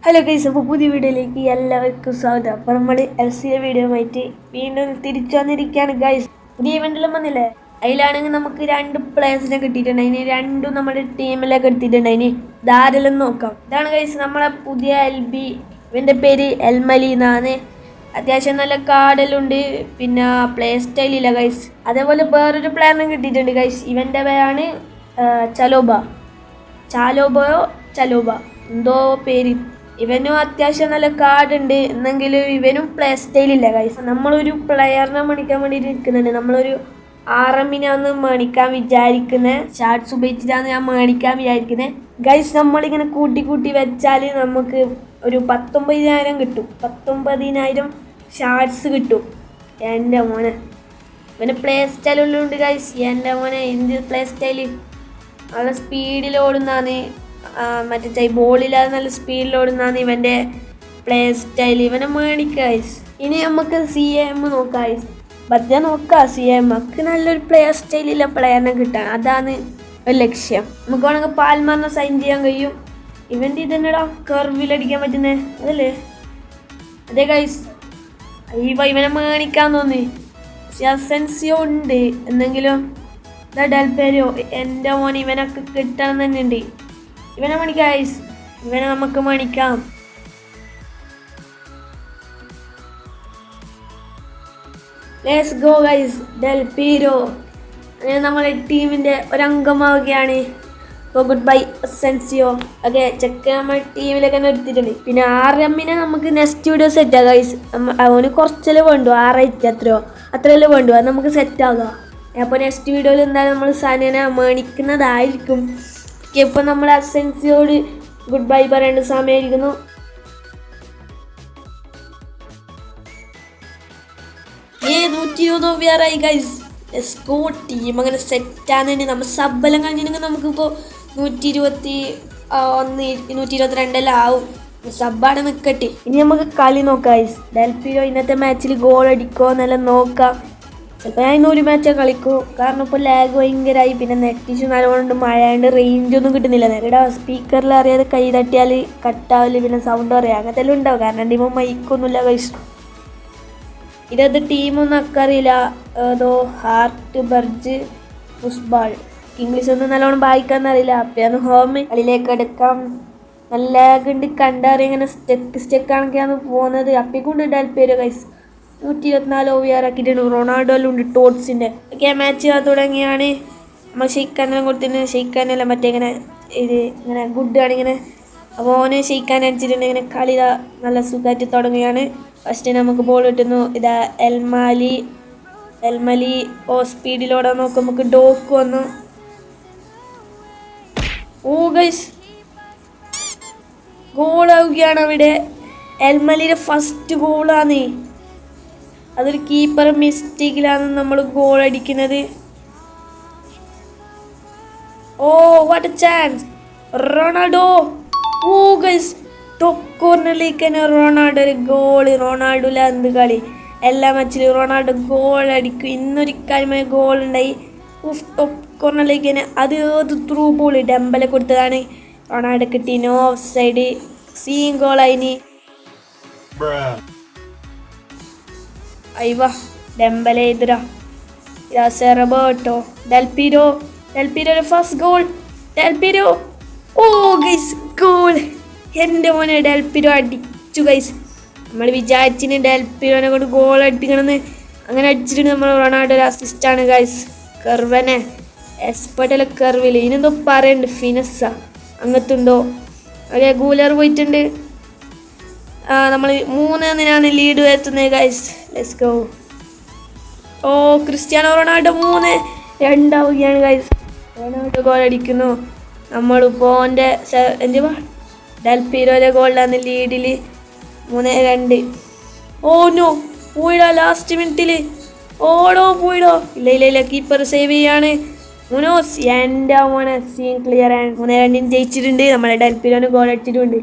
Hello guys, അപ്പോൾ പുതിയ വീഡിയോയിലേക്ക് എല്ലാവർക്കും സ്വാഗതം. അപ്പോൾ നമ്മൾ LCA വീഡിയോ ആയിട്ട് വീണ്ടും തിരിച്ചു വന്നിരിക്കുകയാണ് ഗൈസ്. പുതിയ ഇവൻ്റെല്ലാം വന്നില്ലേ, അതിലാണെങ്കിൽ നമുക്ക് 2 പ്ലേയേഴ്സിനെ കിട്ടിയിട്ടുണ്ട്. അതിന് രണ്ടും നമ്മുടെ ടീമിലേക്ക് എടുത്തിട്ടുണ്ട്. അതിന് ധാരാളം നോക്കാം. ഇതാണ് ഗൈസ് നമ്മളെ പുതിയ LB. ഇവൻ്റെ പേര് എൽമലി എന്നാണ്. അത്യാവശ്യം നല്ല കാർഡെല്ലാം, പിന്നെ പ്ലേ സ്റ്റൈലില്ല ഗൈസ്. അതേപോലെ വേറൊരു പ്ലെയറിനെ കിട്ടിയിട്ടുണ്ട് ഗൈസ്. ഇവൻ്റെ പേരാണ് ചലോബ എന്തോ പേര്. ഇവനും അത്യാവശ്യം നല്ല കാർഡ് ഉണ്ട്, എന്നെങ്കിലും ഇവനും പ്ലേ സ്റ്റൈലില്ല ഗൈസ്. നമ്മളൊരു പ്ലെയറിനെ മണിക്കാൻ വേണ്ടിയിട്ട് നിൽക്കുന്നുണ്ട്. നമ്മളൊരു ആറമ്മിനാന്ന് മണിക്കാൻ വിചാരിക്കുന്നത്. ഷാർട്സ് ഉപയോഗിച്ചിട്ടാണ് ഞാൻ മണിക്കാൻ വിചാരിക്കുന്നത് ഗൈസ്. നമ്മളിങ്ങനെ കൂട്ടി വെച്ചാൽ നമുക്ക് ഒരു 19,000 കിട്ടും. 19,000 ഷാർട്സ് കിട്ടും. എൻ്റെ മോനെ, ഇവന് പ്ലേ സ്റ്റൈലെല്ലാം ഉണ്ട് ഗൈസ്. എൻ്റെ മോനെ, എന്ത് പ്ലേ സ്റ്റൈല്! നല്ല സ്പീഡിൽ ഓടുന്നതാണ്. മറ്റേ ബോളില്ലാതെ നല്ല സ്പീഡിൽ ഓടുന്നതാണ് ഇവൻ്റെ പ്ലേ സ്റ്റൈൽ. ഇവനെ മേടിക്കുക. ഇനി നമുക്ക് CM നോക്കാം. ബദ്യ നോക്കാം. CM നല്ലൊരു പ്ലേ സ്റ്റൈലില്ല പ്ലെയറിനെ കിട്ടാൻ, അതാണ് ഒരു ലക്ഷ്യം. നമുക്ക് വേണമെങ്കിൽ പാൽമാറിനെ സൈൻ ചെയ്യാൻ കഴിയും. ഇവൻ്റെ ഇതെന്നടാ കർവിലടിക്കാൻ പറ്റുന്നേ, അതല്ലേ? അതെ ഗൈസ്, ഇവനെ മേടിക്കാൻ തോന്നി. അസെൻസിയോ ഉണ്ട്, എന്തെങ്കിലും ഡെൽപേരോ. എൻ്റെ മോൻ ഇവനൊക്കെ കിട്ടണം തന്നെ ഉണ്ട്. ഇവനെ മണിക്കാം ഗൈസ്, ഇവനെ നമുക്ക് മണിക്കാം. Let's go guys. ഡെൽപീരോ അങ്ങനെ നമ്മുടെ ടീമിൻ്റെ ഒരംഗമാവുകയാണ്. അപ്പോൾ goodbye Asensio. Okay, check നമ്മുടെ ടീമിലേക്ക് തന്നെ എടുത്തിട്ടുണ്ട്. പിന്നെ RM-നെ നമുക്ക് നെക്സ്റ്റ് വീഡിയോ സെറ്റാക്കാം ഗൈസ്. അവന് കുറച്ചല്ലേ വേണ്ടു, 6 അത്രയല്ലേ വേണ്ടു. അത് നമുക്ക് സെറ്റാകാം. അപ്പോൾ നെക്സ്റ്റ് വീഡിയോയിൽ എന്തായാലും നമ്മൾ സനനെ മേണിക്കുന്നതായിരിക്കും. ഇപ്പോൾ നമ്മൾ അസെൻസിയോട് ഗുഡ് ബൈ പറയേണ്ട സമയമായിരിക്കുന്നു. ഗൈസ്, ടീം അങ്ങനെ സെറ്റാന്ന് തന്നെ. നമ്മൾ സബ്ബെല്ലാം കഴിഞ്ഞിട്ടുണ്ടെങ്കിൽ നമുക്കിപ്പോൾ 122 ആവും. സബ്ബാണ് നിൽക്കട്ടെ. ഇനി നമുക്ക് കളി നോക്കാം ഗൈസ്. ഡെൽപീരോ ഇന്നത്തെ മാച്ചിൽ ഗോൾ അടിക്കുമോ എന്നെല്ലാം നോക്കാം. ചിലപ്പോൾ ഞാൻ ഇന്നൊരു മാച്ചേ കളിക്കൂ, കാരണം ഇപ്പോൾ ലാഗ് ഭയങ്കരമായി. പിന്നെ നെറ്റ് ഇഷ്യൂ നല്ലോണം മഴയുണ്ട്, റേഞ്ചൊന്നും കിട്ടുന്നില്ല. നേരെ സ്പീക്കറിൽ അറിയാതെ കൈ തട്ടിയാൽ കട്ടാവില്ല, പിന്നെ സൗണ്ട് പറയാം, അങ്ങനത്തെ എല്ലാം ഉണ്ടാവും. കാരണം ടീമോ മൈക്കൊന്നുമില്ല ഗൈസ്. ഇതത് ടീമൊന്നും അക്കറിയില്ല. ഏതോ ഹാർട്ട് ബർജ് ഫുട്ബോൾ. ഇംഗ്ലീഷ് ഒന്നും നല്ലോണം വായിക്കാന്നറിയില്ല. അപ്പയാണ് ഹോം കളിയിലേക്ക് എടുക്കാം. നല്ല ലാഗ് ഉണ്ട്, കണ്ടറിയാം. ഇങ്ങനെ സ്റ്റെക്കാണൊക്കെയാണ് പോകുന്നത്. അപ്പിക്കൊണ്ട് ഡെൽപേരോ ഗൈസ് 124 OVR ആക്കിയിട്ടുണ്ട്. റൊണാൾഡോയിലും ഉണ്ട്, ടോട്സിൻ്റെ ഒക്കെ മാച്ച് തുടങ്ങിയാണ്. നമ്മൾ ഷെയ്ക്കാനെല്ലാം കൊടുത്തിട്ടുണ്ട്. ഷെയ്ക്കാനെല്ലാം മറ്റേ ഇങ്ങനെ ഇങ്ങനെ ഗുഡാണ് ഇങ്ങനെ. അപ്പോൾ ഓന് ഷെയ്ക്കാൻ അടിച്ചിട്ടുണ്ട്. ഇങ്ങനെ കളി നല്ല സുഖമായിട്ട് തുടങ്ങുകയാണ്. ഫസ്റ്റ് നമുക്ക് ബോൾ കിട്ടുന്നു. ഇതാ എൽമലി സ്പീഡിലോടാൻ നോക്കും. നമുക്ക് ഡോക്ക് വന്നു. ഓ ഗൈസ്, ഗോളാവുകയാണ് അവിടെ. എൽമലിയുടെ ഫസ്റ്റ് ഗോളാണ്. അതൊരു കീപ്പർ മിസ്റ്റേക്കിലാണ് നമ്മൾ ഗോൾ അടിക്കുന്നത്. Oh what a chance! Ronaldo! Oh guys, top കോർണറിലേക്ക് തന്നെ റൊണാൾഡോ ഒരു ഗോൾ. റൊണാൾഡോയില എന്ത് കളി! എല്ലാ മാച്ചിലും റൊണാൾഡോ ഗോൾ അടിക്കും. ഇന്നൊരു കാര്യമായ ഗോൾ ഉണ്ടായി. ടോപ്പ് കോർണറിലേക്ക് തന്നെ. അത് ത്രൂ ബോൾ ഡെമ്പലെ കൊടുത്തതാണ്. റൊണാൾഡോ കിട്ടി. No offside. സീൻ ഗോളായിനി. അയ്യോ, ഡെമ്പലെ എതിരാ. Roberto Del Piero first goal. Del Piero! Oh guys, goal! എൻ്റെ മോനെ, ഡെൽപീരോ അടിച്ചു ഗൈസ്. നമ്മൾ വിചാരിച്ചിന് ഡെൽപീരോനെ കൊണ്ട് ഗോൾ അടിക്കണമെന്ന്. അങ്ങനെ അടിച്ചിട്ട് നമ്മൾ റൊണാൾഡോ ഒരു അസിസ്റ്റാണ് ഗൈസ്. കർവനെ എക്സ്പെർട്ടല്ല കർവിൽ. ഇതിനെന്തോ പറയുന്നുണ്ട്, ഫിനസ്സാ അങ്ങത്തുണ്ടോ. അതെ, ഗൂലർ പോയിട്ടുണ്ട്. നമ്മൾ 3-1 ലീഡ് വരുത്തുന്നത് ഗൈസ്. Let's go. ഓ ക്രിസ്ത്യാനോ റൊണാൾഡോ 3-2 ആവുകയാണ് ഗൈസ്. റൊണാൾഡോ ഗോൾ അടിക്കുന്നു. നമ്മളിപ്പോൾ എൻ്റെ എന്തുവാ ഡെൽപീരോയുടെ ഗോളിലാണ് ലീഡിൽ 3-2. ഓ നോ, പോയിടോ ലാസ്റ്റ് മിനിറ്റിൽ. പോയിടോ. ഇല്ല, കീപ്പർ സേവ് ചെയ്യാണ്. മുനോസ്. എൻ്റെ മോനെ, സീൻ ക്ലിയർ ആണ്. 3-2 ജയിച്ചിട്ടുണ്ട്. നമ്മളെ ഡെൽപീരോന് ഗോൾ അടിച്ചിട്ടുണ്ട്.